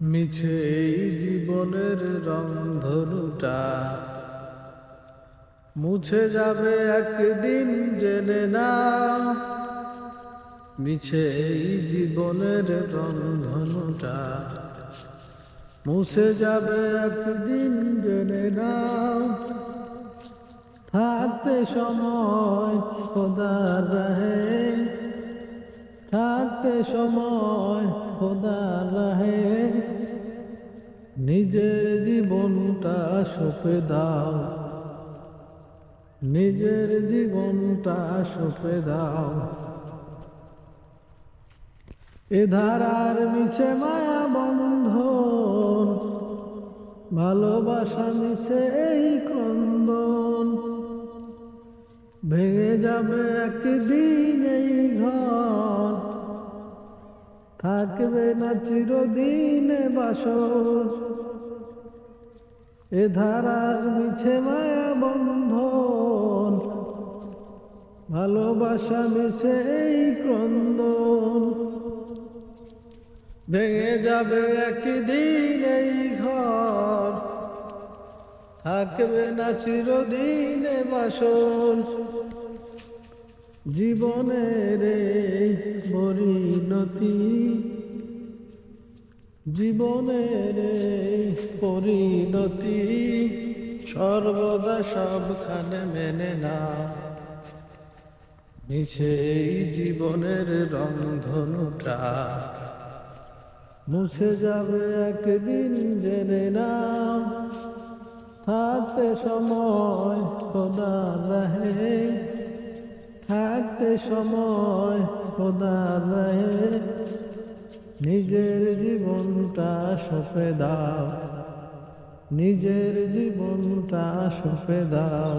মিছে এই জীবনের রংধনুটা মুছে যাবে একদিন, জেনে নাও। মিছে এই জীবনের রংধনুটা মুছে যাবে একদিন, জেনে নাও। থাকতে সময় খোদার রাহে, থাকতে সময় খোদার রাহে, নিজের জীবনটা সঁপে দাও, নিজের জীবনটা সঁপে দাও। এ ধারার মিছে মায়া বন্ধন, ভালোবাসা মিছে এই ক্রন্দন, ভেঙে যাবে একদিন এই ঘর, থাকবে না চিরদিনে বাসর। এ ধারার মিছে মায়া বন্ধন, ভালোবাসা মিছে এই ক্রন্দন, ভেঙে যাবে একদিন এই ঘর, থাকবে না চিরদিনে বাসর। জীবনের এই পরিণতি, জীবনের এই পরিণতি সর্বদা সবখানে মেনে না। মিছে এই জীবনের রংধনুটা মুছে যাবে একদিন, জেনে নাও। থাকতে সময় খোদার রাহে, থাকতে সময় খোদার রাহে, নিজের জীবনটা সঁপে দাও, নিজের জীবনটা সঁপে দাও।